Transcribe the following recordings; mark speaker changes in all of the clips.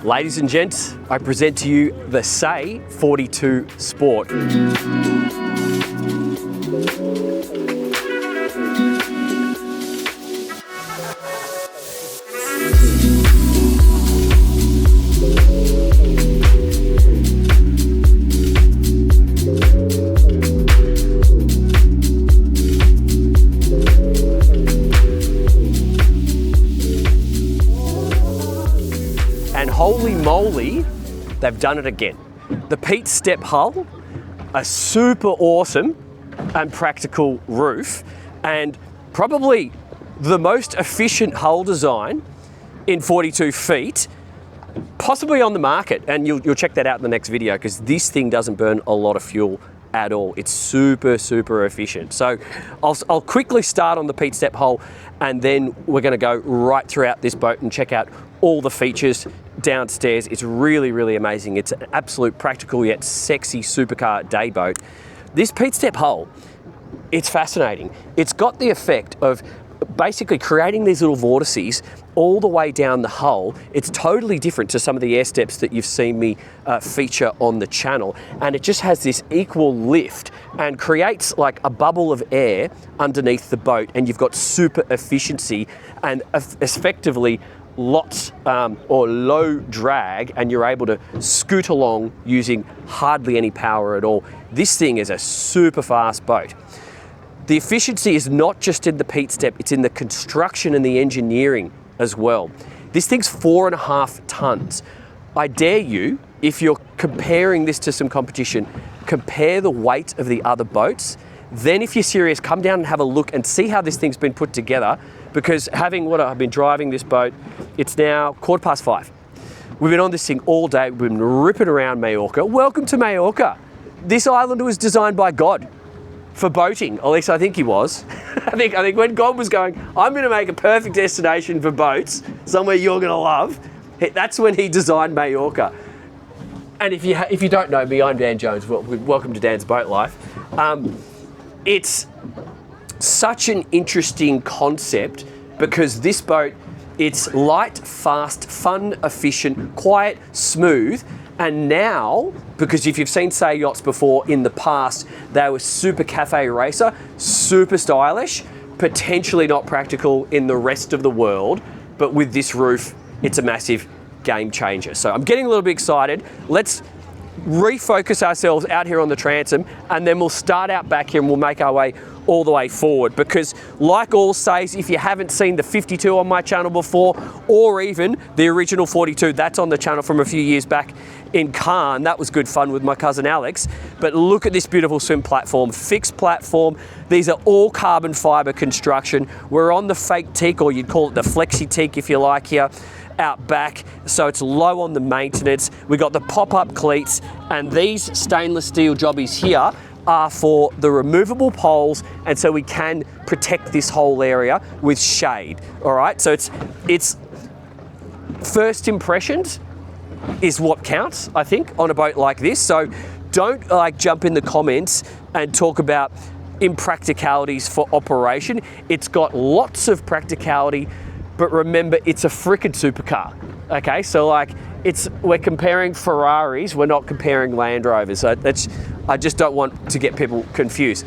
Speaker 1: Ladies and gents, I present to you the Say 42 Sport. And holy moly, they've done it again. The Petestep hull, a super awesome and practical roof, and probably the most efficient hull design in 42 feet, possibly on the market. And you'll check that out in the next video, because this thing doesn't burn a lot of fuel at all. It's super, super efficient. So I'll quickly start on the Petestep hull, and then we're gonna go right throughout this boat and check out all the features downstairs. It's really, really amazing. It's an absolute practical yet sexy supercar day boat. This Petestep hull, it's fascinating. It's got the effect of basically creating these little vortices all the way down the hull. It's totally different to some of the air steps that you've seen me feature on the channel. And it just has this equal lift and creates like a bubble of air underneath the boat, and you've got super efficiency and effectively lots or low drag, and you're able to scoot along using hardly any power at all. This thing is a super fast boat. The efficiency is not just in the Petestep, it's in the construction and the engineering as well. This thing's 4.5 tons. I dare you, if you're comparing this to some competition, compare the weight of the other boats. Then if you're serious, come down and have a look and see how this thing's been put together, because I've been driving this boat, it's now 5:15. We've been on this thing all day. We've been ripping around Majorca. Welcome to Majorca. This island was designed by God for boating. At least I think he was. I think when God was going, I'm going to make a perfect destination for boats, somewhere you're going to love, that's when he designed Majorca. And if you don't know me, I'm Dan Jones. Welcome to Dan's Boat Life. It's such an interesting concept, because this boat, it's light, fast, fun, efficient, quiet, smooth. And now, because if you've seen Say yachts before in the past, they were super cafe racer, super stylish, potentially not practical in the rest of the world. But with this roof, it's a massive game changer. So I'm getting a little bit excited. Let's refocus ourselves out here on the transom, and then we'll start out back here and we'll make our way all the way forward, because like all Says, if you haven't seen the 52 on my channel before, or even the original 42, that's on the channel from a few years back in Cannes. That was good fun with my cousin Alex. But look at this beautiful swim platform, fixed platform. These are all carbon fiber construction. We're on the fake teak, or you'd call it the flexi teak if you like, here out back, so it's low on the maintenance. We got the pop-up cleats, and these stainless steel jobbies here are for the removable poles, and so we can protect this whole area with shade. All right, so it's first impressions is what counts, I think, on a boat like this. So don't jump in the comments and talk about impracticalities for operation. It's got lots of practicality. But remember, it's a frickin' supercar, okay? So we're comparing Ferraris, we're not comparing Land Rovers. So I just don't want to get people confused.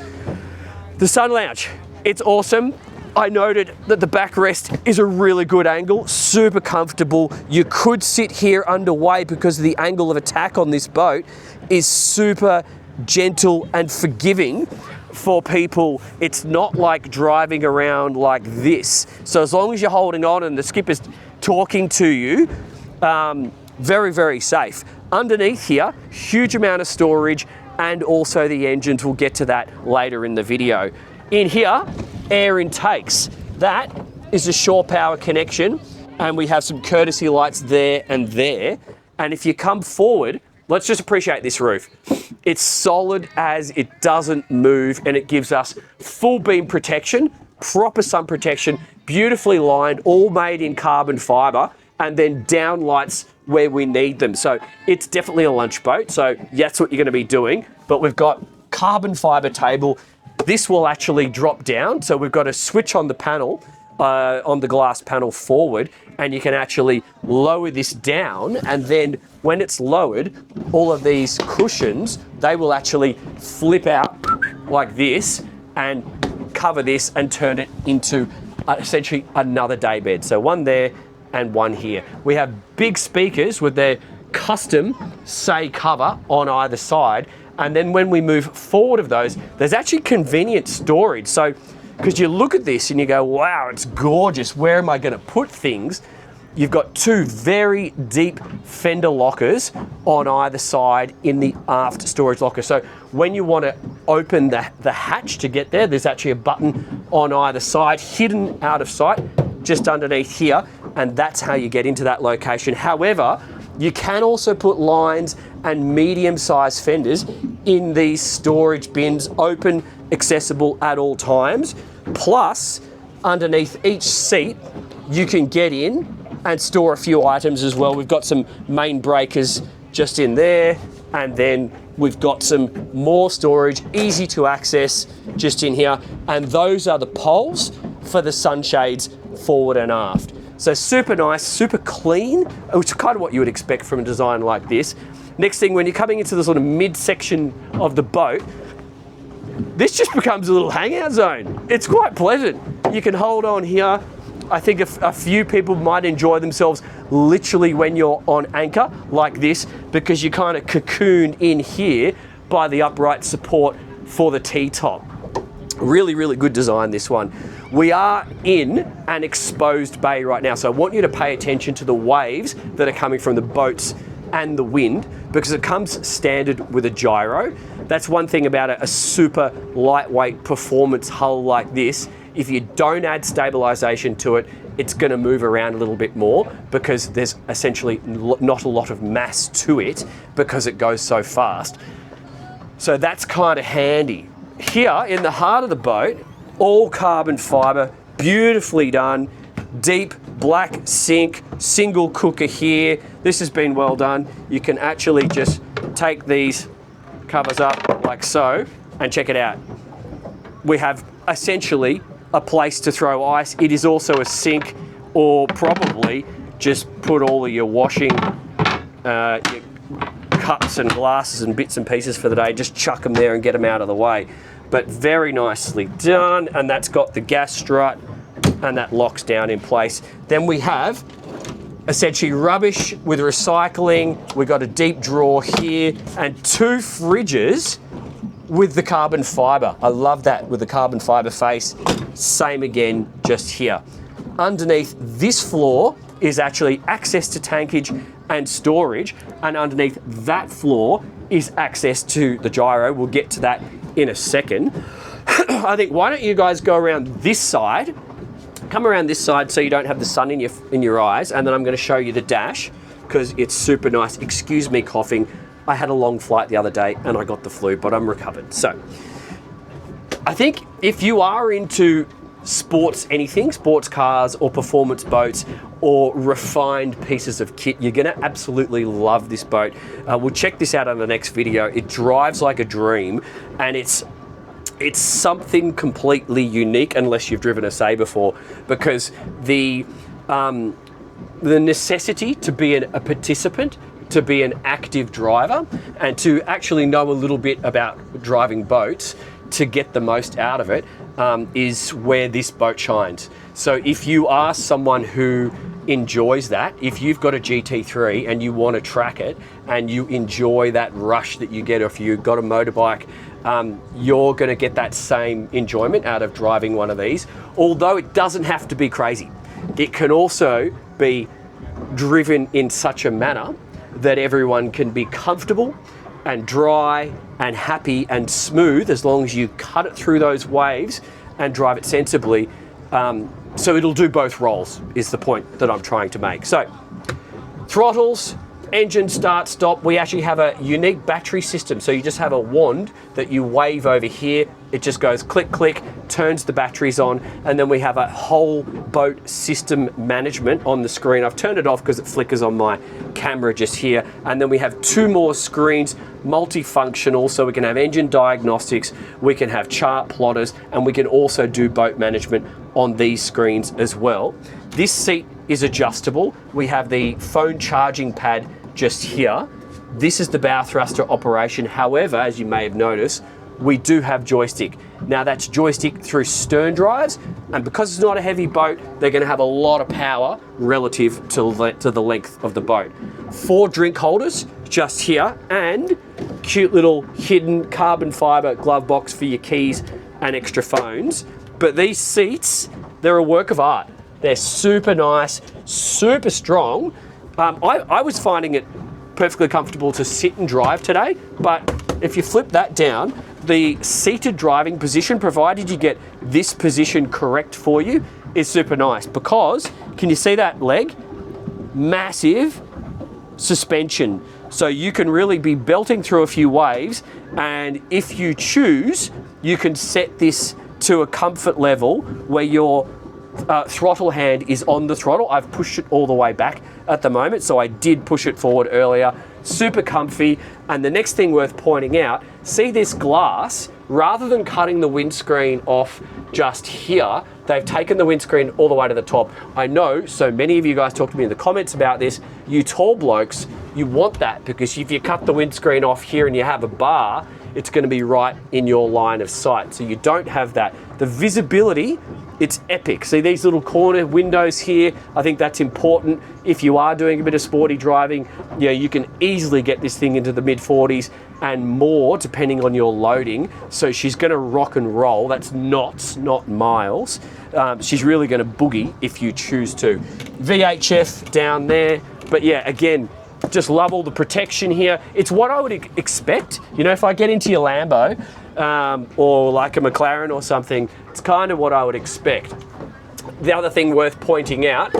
Speaker 1: The sun lounge, it's awesome. I noted that the backrest is a really good angle, super comfortable. You could sit here underway because the angle of attack on this boat is super gentle and forgiving for people. It's not like driving around like this. So as long as you're holding on and the skipper's talking to you, very, very safe. Underneath here, huge amount of storage, and also the engines. We'll get to that later in the video. In here, air intakes. That is a shore power connection, and we have some courtesy lights there and there. And if you come forward, let's just appreciate this roof. It's solid as it doesn't move, and it gives us full beam protection, proper sun protection, beautifully lined, all made in carbon fiber, and then down lights where we need them. So it's definitely a lunch boat, so that's what you're going to be doing. But we've got carbon fiber table. This will actually drop down, so we've got a switch on the panel on the glass panel forward, and you can actually lower this down, and then when it's lowered, all of these cushions, they will actually flip out like this and cover this and turn it into essentially another day bed. So one there and one here. We have big speakers with their custom say cover on either side, and then when we move forward of those, there's actually convenient storage. So because you look at this and you go, wow, it's gorgeous, where am I going to put things? You've got two very deep fender lockers on either side in the aft storage locker. So when you want to open the hatch to get there, there's actually a button on either side, hidden out of sight, just underneath here, and that's how you get into that location. However, you can also put lines and medium-sized fenders in these storage bins, open, accessible at all times. Plus, underneath each seat, you can get in and store a few items as well. We've got some main breakers just in there, and then we've got some more storage, easy to access just in here. And those are the poles for the sunshades forward and aft. So super nice, super clean, which is kind of what you would expect from a design like this. Next thing, when you're coming into the sort of midsection of the boat, this just becomes a little hangout zone. It's quite pleasant. You can hold on here. I think a few people might enjoy themselves literally when you're on anchor like this, because you're kind of cocooned in here by the upright support for the T-top. Really, really good design, this one. We are in an exposed bay right now, so I want you to pay attention to the waves that are coming from the boats and the wind, because it comes standard with a gyro. That's one thing about a super lightweight performance hull like this. If you don't add stabilization to it, it's going to move around a little bit more, because there's essentially not a lot of mass to it because it goes so fast. So that's kind of handy. Here in the heart of the boat, all carbon fiber, beautifully done, deep black sink, single cooker here. This has been well done. You can actually just take these covers up like so, and check it out. We have essentially a place to throw ice. It is also a sink, or probably just put all of your washing, your cups and glasses and bits and pieces for the day, just chuck them there and get them out of the way. But very nicely done, and that's got the gas strut, and that locks down in place. Then we have essentially rubbish with recycling. We've got a deep drawer here, and two fridges with the carbon fiber. I love that, with the carbon fiber face. Same again, just here. Underneath this floor is actually access to tankage and storage, and underneath that floor is access to the gyro. We'll get to that in a second. I think, why don't you guys go around this side, come around this side so you don't have the sun in your eyes, and then I'm going to show you the dash, because it's super nice. Excuse me coughing. I had a long flight the other day and I got the flu, but I'm recovered. So I think if you are into sports anything, sports cars or performance boats or refined pieces of kit, you're gonna absolutely love this boat. We'll check this out on the next video. It drives like a dream, and it's something completely unique, unless you've driven a Say before, because the necessity to be a participant, to be an active driver, and to actually know a little bit about driving boats to get the most out of it, is where this boat shines. So if you are someone who enjoys that, if you've got a GT3 and you want to track it and you enjoy that rush that you get if you've got a motorbike, you're going to get that same enjoyment out of driving one of these. Although it doesn't have to be crazy. It can also be driven in such a manner that everyone can be comfortable and dry and happy and smooth, as long as you cut it through those waves and drive it sensibly. So it'll do both roles, is the point that I'm trying to make. So throttles, engine start, stop. We actually have a unique battery system. So you just have a wand that you wave over here. It just goes click, click, turns the batteries on, and then we have a whole boat system management on the screen. I've turned it off because it flickers on my camera just here. And then we have two more screens, multifunctional, so we can have engine diagnostics, we can have chart plotters, and we can also do boat management on these screens as well. This seat is adjustable. We have the phone charging pad just here. This is the bow thruster operation. However, as you may have noticed, we do have joystick. Now that's joystick through stern drives, and because it's not a heavy boat, they're gonna have a lot of power relative to the length of the boat. 4 drink holders just here, and cute little hidden carbon fiber glove box for your keys and extra phones. But these seats, they're a work of art. They're super nice, super strong. I was finding it perfectly comfortable to sit and drive today, but if you flip that down, the seated driving position, provided you get this position correct for you, is super nice because, can you see that leg? Massive suspension. So you can really be belting through a few waves, and if you choose, you can set this to a comfort level where your throttle hand is on the throttle. I've pushed it all the way back at the moment, so I did push it forward earlier. Super comfy. And the next thing worth pointing out, see this glass, rather than cutting the windscreen off just here, they've taken the windscreen all the way to the top. I know so many of you guys talked to me in the comments about this. You tall blokes, you want that, because if you cut the windscreen off here and you have a bar, it's going to be right in your line of sight. So you don't have that. The visibility, it's epic. See these little corner windows here? I think that's important. If you are doing a bit of sporty driving, you know, you can easily get this thing into the mid 40s and more depending on your loading. So she's going to rock and roll. That's knots, not miles. She's really going to boogie if you choose to. VHF down there. But yeah, again, just love all the protection here. It's what I would expect. You know, if I get into your Lambo or like a McLaren or something, it's kind of what I would expect. The other thing worth pointing out,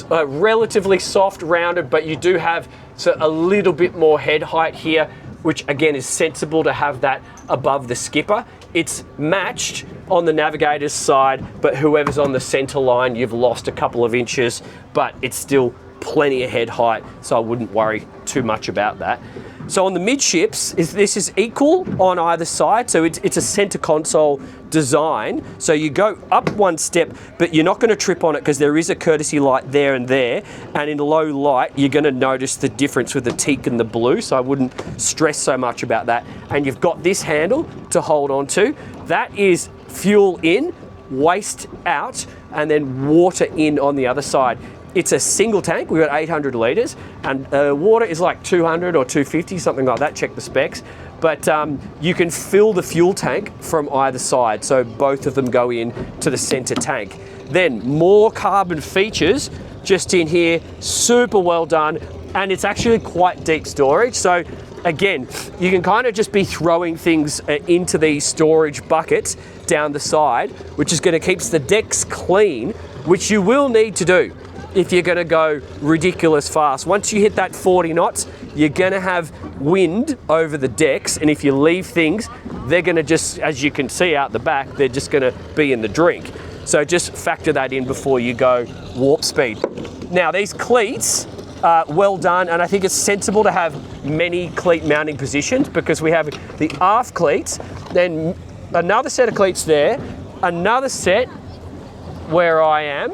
Speaker 1: relatively soft, rounded, but you do have a little bit more head height here, which again is sensible to have that above the skipper. It's matched on the navigator's side, but whoever's on the center line, you've lost a couple of inches, but it's still plenty of head height, so I wouldn't worry too much about that. So on the midships, this is equal on either side, so it's a center console design. So you go up one step, but you're not going to trip on it because there is a courtesy light there, and in low light, you're going to notice the difference with the teak and the blue, so I wouldn't stress so much about that. And you've got this handle to hold on to. That is fuel in, waste out, and then water in on the other side. It's a single tank. We've got 800 litres, and water is like 200 or 250, something like that. Check the specs. But you can fill the fuel tank from either side, so both of them go in to the centre tank. Then more carbon features just in here, super well done, and it's actually quite deep storage. So again, you can kind of just be throwing things into these storage buckets down the side, which is going to keep the decks clean, which you will need to do if you're going to go ridiculous fast. Once you hit that 40 knots, you're going to have wind over the decks, and if you leave things, they're going to just, as you can see out the back, they're just going to be in the drink. So just factor that in before you go warp speed. Now these cleats are well done, and I think it's sensible to have many cleat mounting positions, because we have the aft cleats, then another set of cleats there, another set where I am,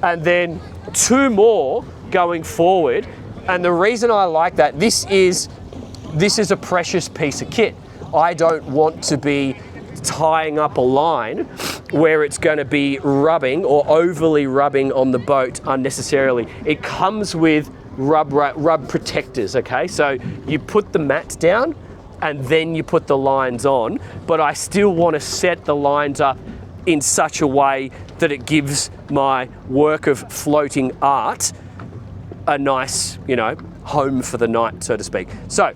Speaker 1: and then 2 more going forward. And the reason I like that, this is a precious piece of kit. I don't want to be tying up a line where it's going to be rubbing or overly rubbing on the boat unnecessarily. It comes with rub protectors, okay? So you put the mats down and then you put the lines on, but I still want to set the lines up in such a way that it gives my work of floating art a nice, you know, home for the night, so to speak. So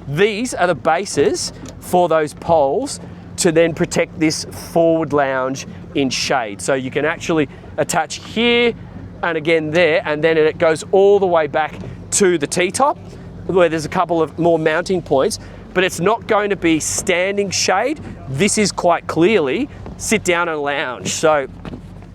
Speaker 1: these are the bases for those poles to then protect this forward lounge in shade. So you can actually attach here and again there, and then it goes all the way back to the T-top, where there's a couple of more mounting points, but it's not going to be standing shade. This is quite clearly sit down and lounge. So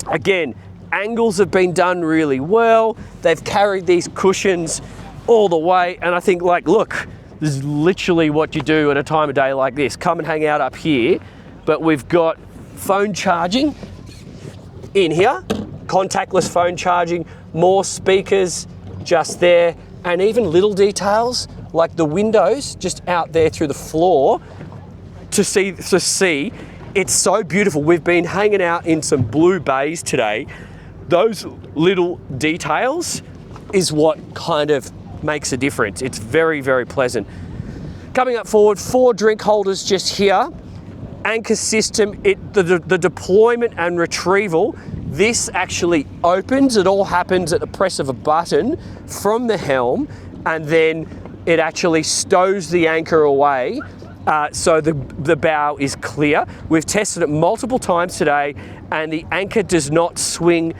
Speaker 1: again, angles have been done really well. They've carried these cushions all the way, and I think, like, look, this is literally what you do at a time of day like this. Come and hang out up here, but we've got phone charging in here, contactless phone charging, more speakers just there, and even little details like the windows just out there through the floor to see. It's so beautiful. We've been hanging out in some blue bays today. Those little details is what kind of makes a difference. It's very, very pleasant. Coming up forward, 4 drink holders just here. Anchor system, the deployment and retrieval, this actually opens. It all happens at the press of a button from the helm, and then it actually stows the anchor away. So the bow is clear. We've tested it multiple times today, and the anchor does not swing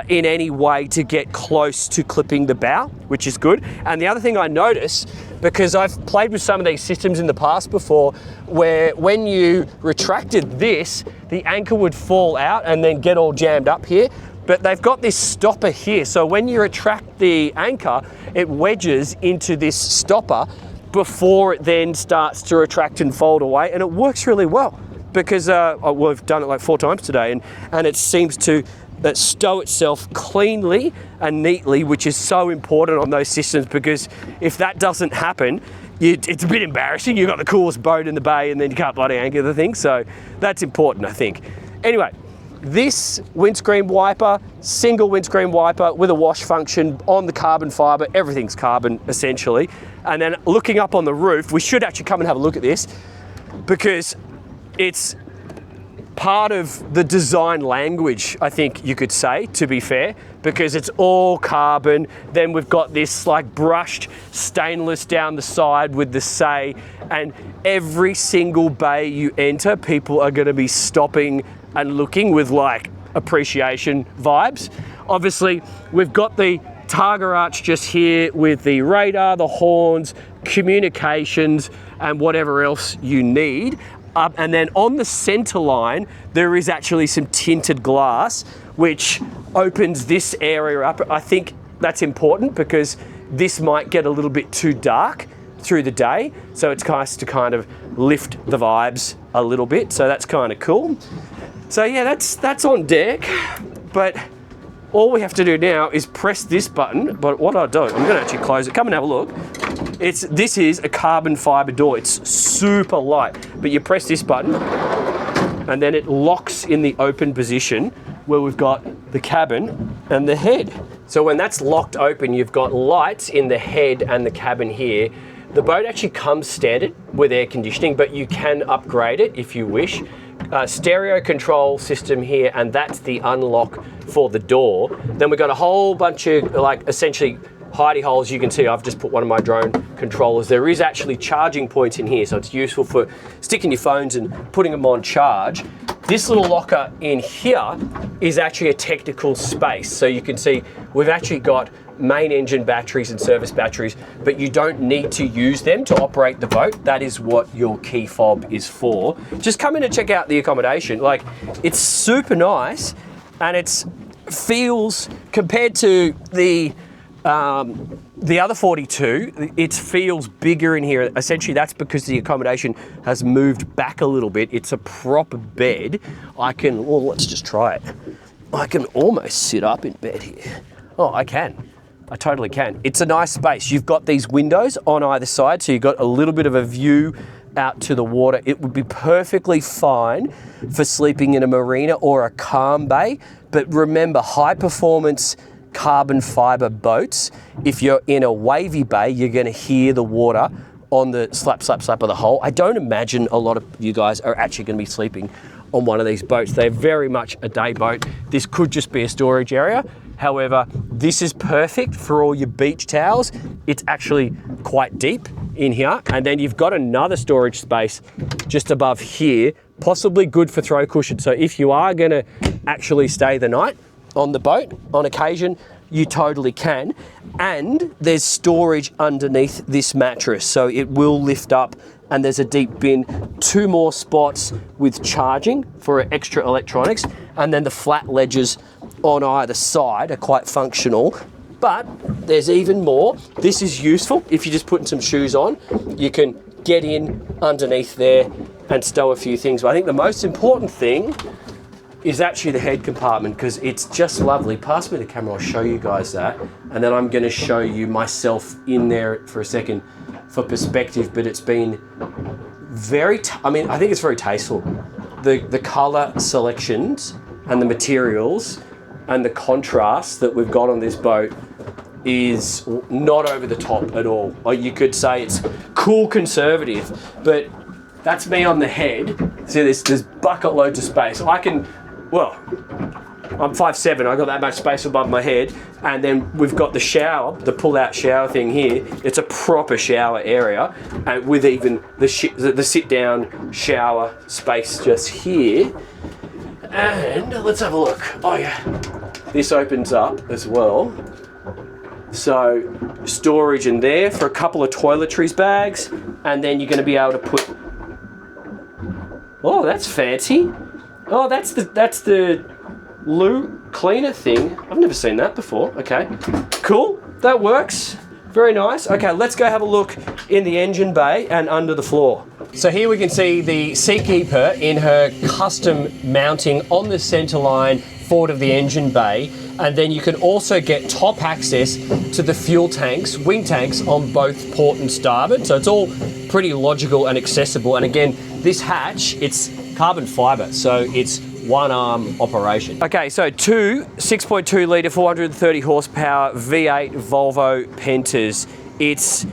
Speaker 1: in any way to get close to clipping the bow, which is good. And the other thing I notice, because I've played with some of these systems in the past before, where when you retracted this, the anchor would fall out and then get all jammed up here. But they've got this stopper here. So when you retract the anchor, it wedges into this stopper before it then starts to retract and fold away. And it works really well because we've done it like 4 times today, and it seems to stow itself cleanly and neatly, which is so important on those systems, because if that doesn't happen, it's a bit embarrassing. You've got the coolest boat in the bay and then you can't bloody anchor the thing. So that's important, I think. Anyway, this windscreen wiper, single windscreen wiper with a wash function on the carbon fiber. Everything's carbon essentially. And then looking up on the roof, we should actually come and have a look at this, because it's part of the design language, I think you could say, to be fair, because it's all carbon. Then we've got this like brushed stainless down the side with the say, and every single bay you enter, people are going to be stopping and looking with like appreciation vibes. Obviously, we've got the Targa arch just here with the radar, the horns, communications, and whatever else you need. And then on the center line, there is actually some tinted glass, which opens this area up. I think that's important because this might get a little bit too dark through the day. So it's nice to kind of lift the vibes a little bit. So that's kind of cool. So yeah, that's on deck. But all we have to do now is press this button. But what I do, I'm going to actually close it. Come and have a look. This is a carbon fiber door. It's super light, but you press this button and then it locks in the open position where we've got the cabin and the head. So when that's locked open, you've got lights in the head and the cabin here. The boat actually comes standard with air conditioning, but you can upgrade it if you wish. Stereo control system here, and that's the unlock for the door. Then we've got a whole bunch of like essentially hidey holes. You can see I've just put one of my drone controllers. There is actually charging points in here, so it's useful for sticking your phones and putting them on charge. This little locker in here is actually a technical space. So you can see we've actually got main engine batteries and service batteries, but you don't need to use them to operate the boat. That is what your key fob is for. Just come in and check out the accommodation. Like, it's super nice, and it feels, compared to the other 42, it feels bigger in here. Essentially, that's because the accommodation has moved back a little bit. It's a proper bed. Well, let's just try it. I can almost sit up in bed here. Oh, I can. I totally can. It's a nice space. You've got these windows on either side, so you've got a little bit of a view out to the water. It would be perfectly fine for sleeping in a marina or a calm bay. But remember, high performance carbon fiber boats, if you're in a wavy bay, you're going to hear the water on the slap, slap, slap of the hull. I don't imagine a lot of you guys are actually going to be sleeping on one of these boats. They're very much a day boat. This could just be a storage area. However, this is perfect for all your beach towels. It's actually quite deep in here. And then you've got another storage space just above here, possibly good for throw cushion. So if you are going to actually stay the night on the boat, on occasion, you totally can. And there's storage underneath this mattress, so it will lift up, and there's a deep bin, 2 more spots with charging for extra electronics, and then the flat ledges on either side are quite functional. But there's even more. This is useful if you're just putting some shoes on. You can get in underneath there and stow a few things. But I think the most important thing is actually the head compartment, because it's just lovely. Pass me the camera, I'll show you guys that. And then I'm going to show you myself in there for a second for perspective, but it's been very, I think it's very tasteful. The colour selections and the materials and the contrast that we've got on this boat is not over the top at all. Or you could say it's cool conservative, but that's me on the head. See, there's bucket loads of space. I'm 5'7", I got that much space above my head, and then we've got the shower, the pull-out shower thing here. It's a proper shower area, and with even the sit-down shower space just here. And let's have a look. Oh yeah, this opens up as well. So storage in there for a couple of toiletries bags, and then you're going to be able to put. Oh, that's fancy. Oh, that's the loo cleaner thing. I've never seen that before. Okay, cool. That works. Very nice. Okay, let's go have a look in the engine bay and under the floor. So here we can see the Seakeeper in her custom mounting on the centre line forward of the engine bay, and then you can also get top access to the fuel tanks, wing tanks on both port and starboard. So it's all pretty logical and accessible. And again, this hatch, it's carbon fibre, so it's one arm operation. Okay, so two 6.2 litre, 430 horsepower V8 Volvo Pentas. It's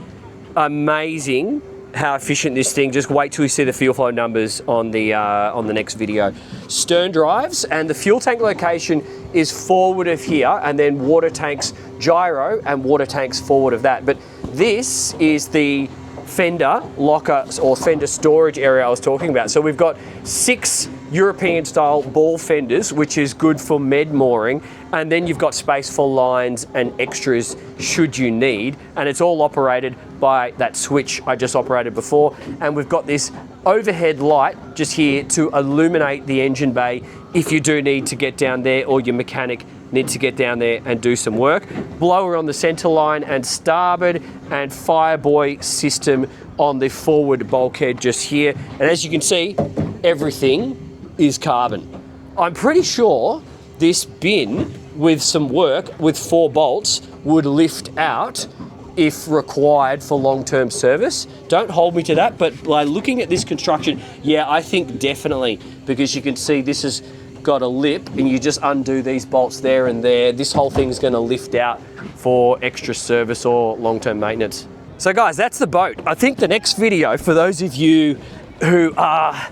Speaker 1: amazing how efficient this thing. Just wait till you see the fuel flow numbers on the next video. Stern drives, and the fuel tank location is forward of here, and then water tanks gyro and water tanks forward of that. But this is the fender locker or fender storage area I was talking about. So we've got 6 European style ball fenders, which is good for med mooring, and then you've got space for lines and extras should you need, and it's all operated by that switch I just operated before. And we've got this overhead light just here to illuminate the engine bay if you do need to get down there, or your mechanic needs to get down there and do some work. Blower on the center line and starboard, and Fireboy system on the forward bulkhead just here. And as you can see, everything is carbon. I'm pretty sure this bin with some work with 4 bolts would lift out if required for long-term service. Don't hold me to that, but by looking at this construction, yeah, I think definitely, because you can see this has got a lip and you just undo these bolts there and there. This whole thing's going to lift out for extra service or long-term maintenance. So guys, that's the boat. I think the next video, for those of you who are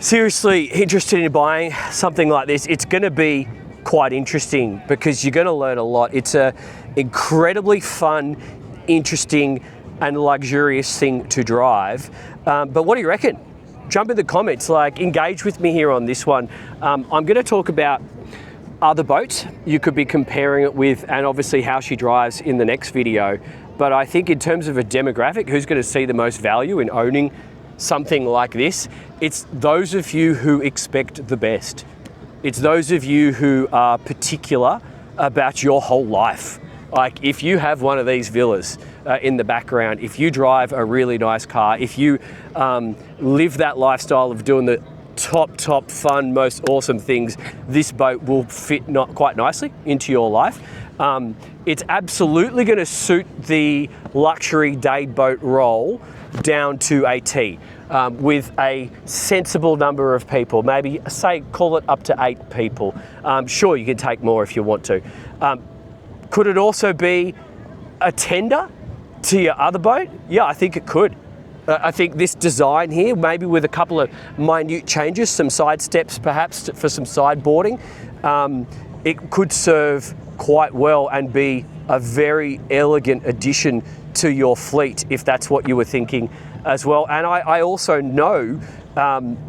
Speaker 1: seriously interested in buying something like this, it's going to be quite interesting because you're going to learn a lot. It's a incredibly fun, interesting and luxurious thing to drive. But what do you reckon? Jump in the comments, like engage with me here on this one. I'm going to talk about other boats you could be comparing it with, and obviously how she drives in the next video. But I think in terms of a demographic, who's going to see the most value in owning something like this? It's those of you who expect the best. It's those of you who are particular about your whole life. Like if you have one of these villas in the background, if you drive a really nice car, if you live that lifestyle of doing the top fun, most awesome things, this boat will fit quite nicely into your life. It's absolutely going to suit the luxury day boat role down to a T, with a sensible number of people, maybe call it up to 8 people. Sure, you can take more if you want to. Could it also be a tender to your other boat? Yeah, I think it could. I think this design here, maybe with a couple of minute changes, some side steps perhaps for some sideboarding, it could serve quite well and be a very elegant addition to your fleet if that's what you were thinking as well. And I also know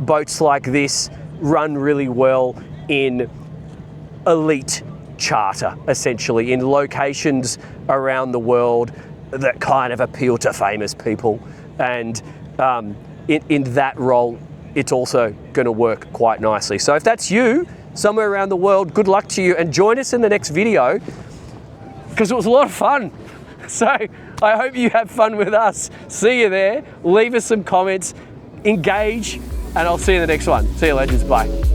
Speaker 1: boats like this run really well in elite charter, essentially, in locations around the world that kind of appeal to famous people. And in that role, it's also going to work quite nicely. So if that's you, somewhere around the world, good luck to you, and join us in the next video because it was a lot of fun. So I hope you have fun with us. See you there. Leave us some comments, engage, and I'll see you in the next one. See you, legends. Bye.